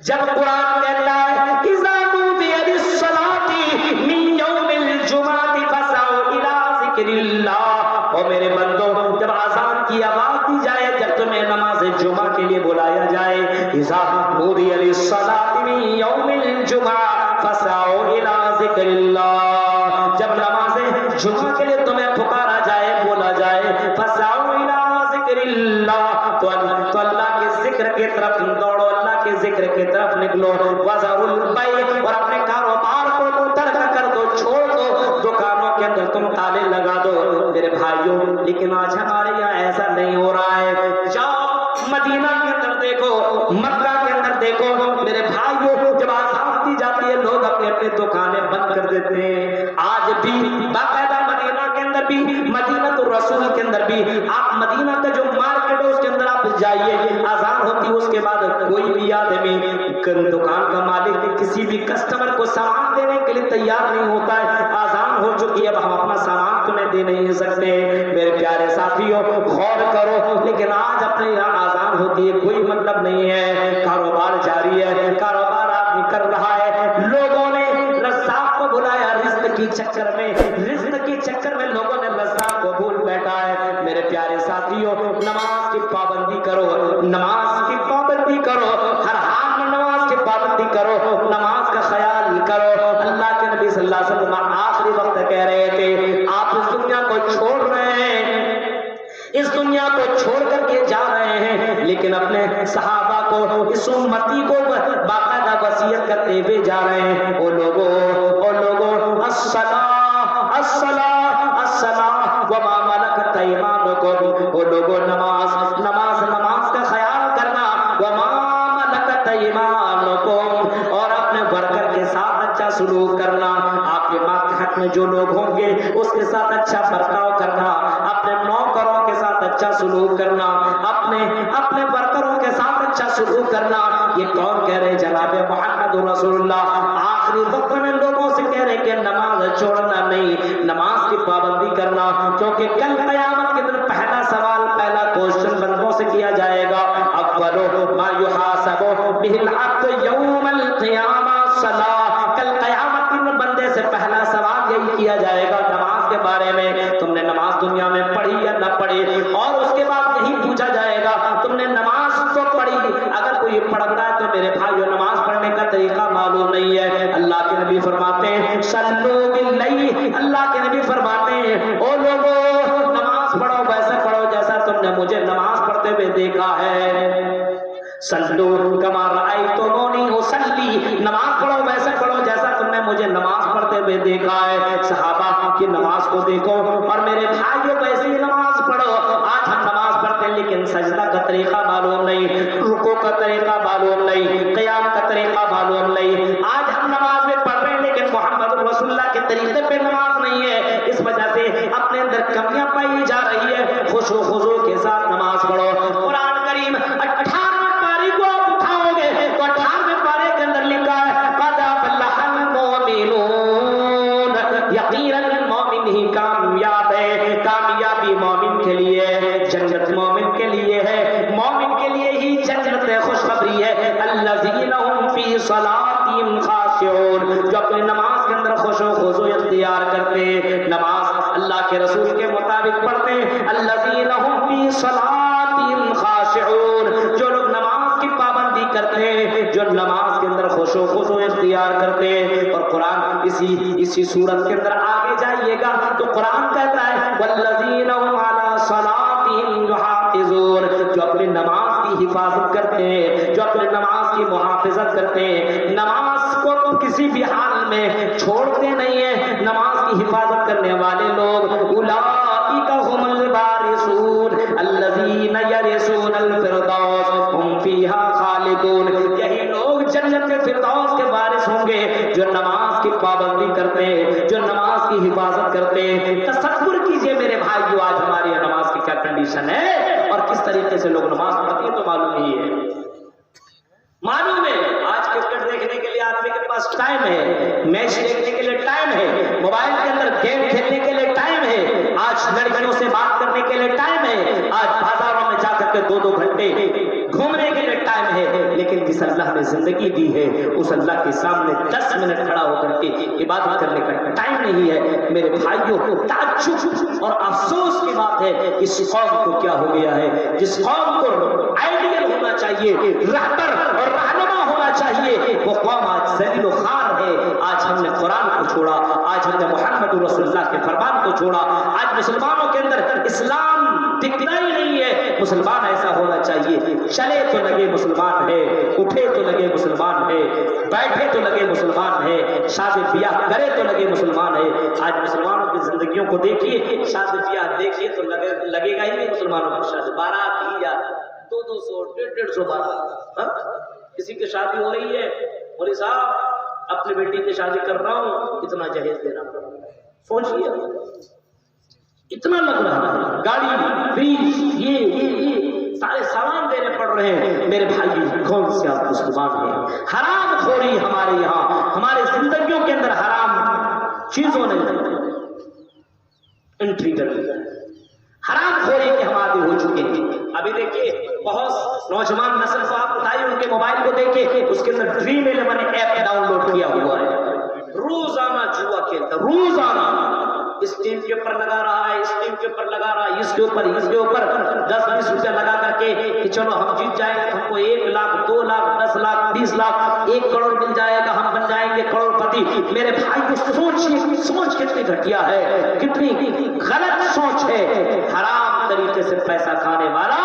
جب قرآن کہتا ہے اذا نودی للصلاۃ من یوم الجمعۃ فاسعوا الی ذکر اللہ، اور میرے بندو جب اذان کی آواز دی جائے، جب تمہیں نماز جمعہ کے لیے بلایا جائے، اذا نودی للصلاۃ من یوم الجمعہ فاسعوا الی ذکر اللہ، جب نماز جمعہ کے لیے تمہیں پکارا جائے، بولا جائے، فاسعوا الی ذکر اللہ، تو اللہ کے ذکر کی طرف دوڑو، اللہ کے ذکر کی طرف نکلو، وذروا البیع، اور اپنے کاروبار کو ترک کر دو، چھوڑ دو، دکانوں کے اندر تم تالے لگا دو میرے بھائیوں۔ لیکن آج ہمارے یہاں ایسا نہیں ہو رہا ہے۔ جاؤ مدینہ کے اندر دیکھو، مکہ کے اندر دیکھو میرے بھائیوں، جب آزاد دی جاتی ہے لوگ اپنے اپنے دکانیں بند کر دیتے ہیں۔ آج بھی باقاعدہ مدینہ کے اندر بھی، مدینہ تو رسول کے اندر بھی، آپ مدینہ کا جو مارکیٹ ہے اس کے اندر آپ جائیے، آزان ہوتی ہے اس کے بعد کوئی بھی آدمی دکان کا مالک کسی بھی کسٹمر کو سامان دینے کے لیے تیار نہیں ہوتا ہے۔ آزان ہو چکی ہے، اب ہم اپنا سامان تمہیں دے نہیں سکتے۔ میرے پیارے ساتھیوں غور کرو، لیکن آج اپنے یہاں آزان ہوتی ہے کوئی مطلب نہیں ہے، کاروبار جاری ہے، کاروبار آدمی کر رہا ہے۔ لوگوں نے رزاق کو بلایا رزق کی چکر میں، رزق کے چکر میں لوگوں نے رزاق کو بھول بیٹھا ہے۔ میرے پیارے ساتھیوں نماز کی پابندی کرو، نماز کی پابندی کرو، ہر حال میں نماز کی پابندی کرو، نماز کا خیال کرو۔ اللہ کے نبی صلی اللہ علیہ وسلم آخری وقت کہہ رہے تھے آپ اس دنیا کو چھوڑ رہے ہیں، اس دنیا کو چھوڑ کر کے جا رہے ہیں، لیکن اپنے صحابہ کو، اس امتی کو باقاعدہ وصیت کرتے ہوئے جا رہے ہیں، او لوگوں الصلاۃ الصلاۃ الصلاۃ وما ملکت ایمانکم، او لوگوں نماز نماز نماز کا خیال کرنا، وما ملکت ایمانکم، اور اپنے ورکر کے ساتھ اچھا سلوک کرنا، آپ کے ماتحت میں جو لوگ ہوں گے اس کے ساتھ اچھا برتاؤ کرنا، اپنے نوکروں کے ساتھ اچھا سلوک کرنا، اپنے ورکروں کے ساتھ اچھا سلوک کرنا۔ یہ کون کہہ رہے جناب محمد رسول اللہ آخری وقت میں لوگوں سے کہہ رہے کہ نماز چھوڑنا نہیں، نماز کی پابندی کرنا، کیونکہ کل قیامت کے دن پہلا سوال، پہلا کوشچن بندوں سے کیا جائے گا، اول ما یحاسب به العبد یوم القیامہ الصلاۃ، کل قیامت کے دن بندے سے پہلا سوال یہی کیا جائے گا نماز کے بارے میں، تم نے نماز دنیا میں پڑھی یا نہ پڑھی، اور اس کے بعد یہی پوچھا جائے گا تم نے نماز تو پڑھی، اگر کوئی پڑھتا ہے تو میرے بھائیو نماز پڑھنے کا طریقہ معلوم نہیں ہے۔ اللہ کے نبی فرماتے ہیں صلو باللیل، اللہ کے نبی فرماتے ہیں او لوگوں نماز پڑھو ویسے پڑھو جیسا تم نے مجھے نماز پڑھتے ہوئے دیکھا ہے، صلو کما رأیتمونی اصلی، نماز پڑھو ویسے پڑھو جیسا تم نے مجھے نماز پڑھتے ہوئے دیکھا ہے۔ صحابہ کی نماز کو دیکھو اور میرے بھائیوں ویسے ہی نماز پڑھو۔ آج ہم نماز پڑھتے ہیں لیکن سجدہ کا طریقہ معلوم نہیں، رکوع کا طریقہ معلوم نہیں، قیام کا طریقہ معلوم نہیں۔ آج ہم نماز میں پڑھ رہے ہیں لیکن محمد رسول اللہ کے طریقے پہ نماز نہیں ہے، اس وجہ سے اپنے اندر کمیاں پائی جا رہی ہے۔ خشوع خضوع کے ساتھ نماز پڑھو۔ قرآن کریم 18 پاری کو آپ اٹھاؤ گے تو 18 پارے کے اندر لکھا ہے قد افلح المؤمنون، یقیناً مومن ہی کامیاب ہے، کامیابی مومن کے لیے ہے، جنت مومن کے لیے ہے، مومن کے لیے ہی جنت خوشخبری ہے۔ الذین هم فی صلاتهم خاشعون، جو اپنی نماز کے اندر خشوع خضوع اختیار کرتے، نماز اللہ کے رسول کے مطابق پڑھتے۔ الذین هم فی صلاتهم خاشعون، جو لوگ نماز کی پابندی کرتے ہیں، جو نماز کے اندر خشوع خضوع اختیار کرتے ہیں۔ اور قرآن اسی سورت کے اندر آگے جائیے گا تو قرآن کہتا ہے والذین هم علی صلاتهم یحافظون، جو اپنی نماز کی حفاظت کرتے ہیں، جو اپنی نماز کی محافظت کرتے ہیں، نماز کو کسی بھی حال میں چھوڑتے نہیں ہیں، نماز کی حفاظت کرنے والے لوگ اولئک هم الوارثون الذین یرثون الفردوس هم فیہا خالدون، یہی لوگ جنت فردوس کے وارث ہوں گے جو نماز کی پابندی کرتے ہیں، جو نماز کی حفاظت کرتے ہیں۔ تصور کیجئے میرے بھائیو آج ہماری نماز کی کیا کنڈیشن ہے اور کس طریقے سے لوگ نماز پڑھتے ہیں، تو معلوم ہی ہے، معلوم ہے۔ آج کرکٹ دیکھنے کے لیے آدمی کے پاس ٹائم ہے، میچ دیکھنے کے لیے ٹائم ہے، موبائل کے اندر گیم کھیلنے کے لیے ٹائم ہے، آج لڑکیوں سے بات کرنے کے لیے ٹائم ہے، آج بازاروں میں جا کر کے 2-2 گھنٹے گھومنے کے لیے ٹائم ہے، لیکن جس اللہ نے زندگی دی ہے اس اللہ کے سامنے 10 منٹ کھڑا ہو کر کے عبادت کرنے کا ٹائم نہیں ہے۔ میرے بھائیوں، تعجب اور افسوس کی بات ہے اس قوم کو کیا ہو گیا ہے، جس قوم کو آئیڈیل ہونا چاہیے، رہبر اور رہنما ہونا چاہیے، وہ قوم آج ذلیل و خوار ہے۔ آج ہم نے قرآن کو چھوڑا، آج ہم نے محمد رسول اللہ کے فرمان کو چھوڑا، آج مسلمانوں کے اندر اسلام دکھتا ہی نہیں ہے۔ مسلمان ایسا ہونا چاہیے، چلے تو لگے مسلمان ہے، اٹھے تو لگے مسلمان ہے، بیٹھے تو لگے مسلمان ہے، شادی بیاہ کرے تو لگے مسلمان ہے۔ آج مسلمانوں کی زندگیوں کو دیکھیے، شادی بیاہ دیکھیے تو لگے گا ہی نہیں مسلمانوں کی شادی، بارات ہی یا 200 150 بارات، کسی کی شادی ہو رہی ہے، اور صاحب اپنے بیٹی کی شادی کر رہا ہوں، اتنا جہیز دینا پڑ رہا ہے، سوچیے اتنا لگ رہا ہے، گاڑی فریج یہ سارے سامان دینے پڑ رہے ہیں۔ میرے بھائی، کون سے آپ مسلمان ہیں؟ حرام خوری ہمارے یہاں، ہمارے زندگیوں کے اندر حرام چیزوں نے انٹری کر لیا، حرام خوری کے ہم عادی ہو چکے ہیں۔ ابھی دیکھیے بہت نوجوان نسل کو آپ اٹھائیے، ان کے موبائل کو دیکھیں، اس کے اندر ڈریم 11 ایپ ڈاؤن لوڈ کیا ہوا ہے، روزانہ جوا کھیلتا، روزانہ اس ٹیم کے اوپر لگا رہا ہے، اس ٹیم کے اوپر لگا رہا ہے، اس کے اوپر 10-20 روپیہ لگا کر کے کہ چلو ہم جیت جائیں گے، ہم کو 1 لاکھ 2 لاکھ 10 لاکھ 20 لاکھ 1 کروڑ مل جائے گا، ہم بن جائیں گے کروڑ پتی۔ میرے بھائی کو سوچیے، سوچ کتنی گھٹیا ہے، کتنی غلط سوچ ہے۔ حرام طریقے سے پیسہ کھانے والا،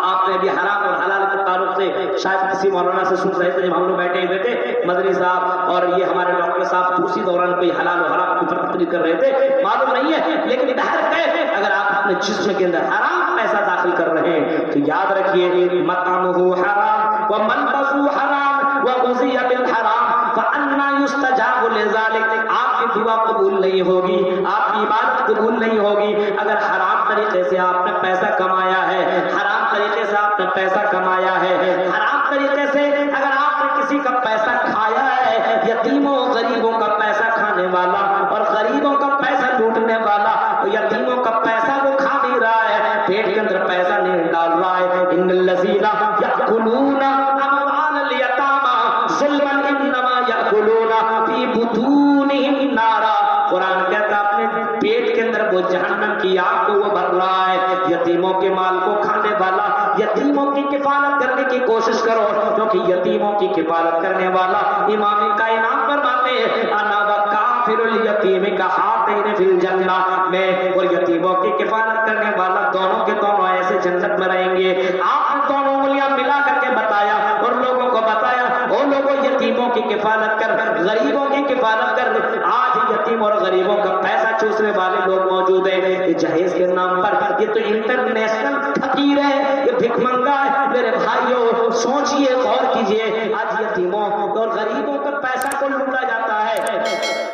آپ نے بھی حرام اور حلال کے تعلق سے شاید کسی مولانا سے سن رہے تھے جب ہم لوگ بیٹھے ہوئے تھے، مدنی صاحب اور یہ ہمارے ڈاکٹر صاحب دوسری دوران کوئی حلال اور حرام کے اوپر تقریر کر رہے تھے، معلوم نہیں ہے، لیکن بہرکیف اگر آپ اپنے جسم کے اندر حرام پیسہ داخل کر رہے ہیں تو یاد رکھیے مطعمہ حرام وملبسہ حرام وغذی بالحرام فأنا یستجاب لذلک۔ آپ کی دعا قبول نہیں ہوگی، آپ کی عبادت قبول نہیں ہوگی اگر حرام طریقے سے آپ نے پیسہ کمایا ہے، حرام طریقے سے آپ نے پیسہ کمایا ہے، حرام طریقے سے اگر آپ نے کسی کا پیسہ کھایا ہے، یتیموں غریبوں کا پیسہ کھانے والا اور غریبوں کا پیسہ لوٹنے والا، یتیموں کا پیسہ وہ کھا نہیں رہا ہے، پیٹ کے اندر پیسہ نہیں ڈال رہا ہے۔ ان الذین یأکلون اموال الیتامی ظلما انما یأکلون فی بطونہم نارا۔ قرآن کہتا ہے اپنے پیٹ کے اندر وہ جہنم کی آگ کو وہ بھر رہا ہے۔ یتیموں کے مال کو کھانے والا، یتیموں کی کفالت کرنے کی کوشش کرو، کیونکہ یتیموں کی کفالت کرنے والا امام کائنات فرماتے ہیں انا وکافر الیتیم کہاتین فی الجنہ، میں اور یتیموں کی کفالت کرنے والا دونوں کے دونوں ایسے جنت میں رہیں گے۔ آپ نے دونوں انگلیاں ملا کر کے بتایا اور لوگوں کو بتایا، وہ لوگوں یتیموں کی کفالت کر، غریبوں کی کفالت کر۔ آج یتیم اور غریبوں کا پیسہ چوسنے والے لوگ موجود ہیں، یہ جہیز کے نام پر، یہ تو انٹرنیشنل فقیر ہے، یہ بھک منگا ہے۔ میرے بھائیوں سوچئے، غور کیجئے، آج یتیموں اور غریبوں کا پیسہ کو لوٹا جاتا ہے،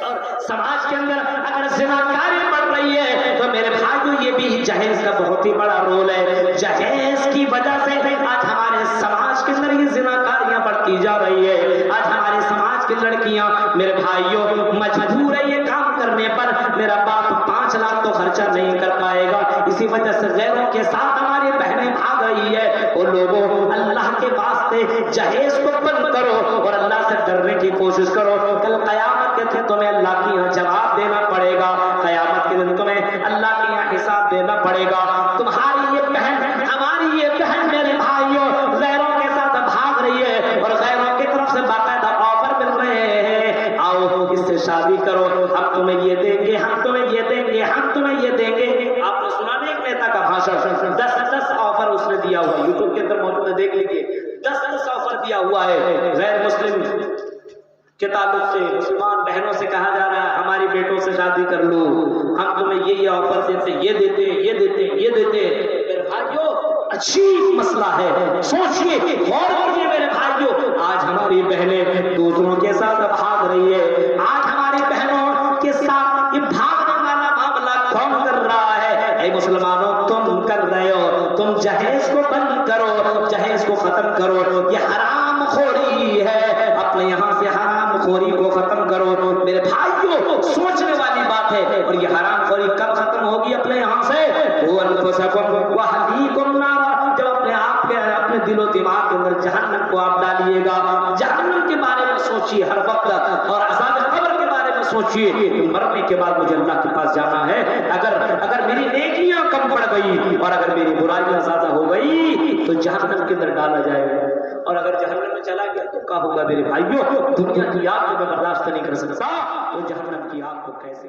اور سماج کے اندر اگر زناکاری بڑھ رہی ہے تو میرے بھائیوں یہ بھی جہیز کا بہت ہی بڑا رول ہے۔ جہیز کی وجہ سے آج ہمارے سماج کے اندر یہ زناکاریاں بڑھتی جا رہی ہے۔ آج ہمارے سماج کی لڑکیاں میرے بھائیوں مجبور ہے یہ کام کرنے پر، میرا باپ 5 لاکھ تو خرچہ نہیں کر پائے گا، اسی وجہ سے غیروں کے ساتھ ہماری بہنیں بھاگ رہی ہے۔ اور لوگوں اللہ کے واسطے جہیز کو بند کرو اور اللہ سے ڈرنے کی کوشش کرو، کل قیامت کے دن تمہیں اللہ کی یہاں جواب دینا پڑے گا، قیامت کے دن تمہیں اللہ کے یہاں حساب دینا پڑے گا۔ تمہاری یہ بہن، ہماری یہ بہن میرے بھائیوں غیروں کے ساتھ بھاگ رہی ہے اور غیروں کی طرف سے باقاعدہ آفر مل رہے ہیں، آؤ اس سے شادی کرو، ہم تمہیں یہ دیں گے، ہم تمہیں یہ دیں گے، ہم تمہیں یہ دیں گے۔ آپ نے سنا نہیں ایک نیتا کا بھاشن، 10 آفر اس نے دیا ہوا، یوٹیوب کے اندر موجود ہے، دیکھ لیجیے، 10 آفر دیا ہوا ہے غیر مسلم کے تعلق سے۔ مسلمان بہنوں سے کہا جا رہا ہے ہماری بیٹوں سے شادی کر لو، ہم تمہیں یہ آفر دیتے، یہ دیتے، یہ دیتے، یہ دیتے۔ میرے بھائیوں عجیب مسئلہ ہے، سوچئے، غور کیجئے میرے بھائیوں، آج ہماری بہنیں دوسروں کے ساتھ بھاگ رہی ہے، آج ہماری بہنوں کے ساتھ یہ بھاگنے والا معاملہ کون کر رہا ہے؟ اے مسلمانوں تم کر رہے ہو، تم جہیز کو بند کرو، جہیز کو ختم کرو، یہ حرام خوری ہے، اپنے یہاں سے حرام خوری کو ختم کرو۔ میرے بھائیوں سوچنے والی بات ہے، اور یہ حرام خوری کب ختم ہوگی اپنے یہاں سے؟ وَأَنفُسَكُمْ وَأَهْلِيكُمْ نَارًا، جب اپنے آپ کے اپنے دل و دماغ کے اندر جہنم جہنم کے بارے میں سوچیے ہر وقت، اور عذاب قبر کے بارے میں سوچیے کہ مرنے کے بعد مجھے اللہ کے پاس جانا ہے۔ اگر میری نیکیاں کم پڑ گئی اور اگر میری برائیاں زیادہ ہو گئی تو جہنم کے اندر ڈالا جائے گا، اور اگر جہنم میں چلا گیا تو کیا ہوگا میرے بھائیوں؟ دنیا کی آگ کو میں برداشت نہیں کر سکتا تو جہنم کی آگ کو کیسے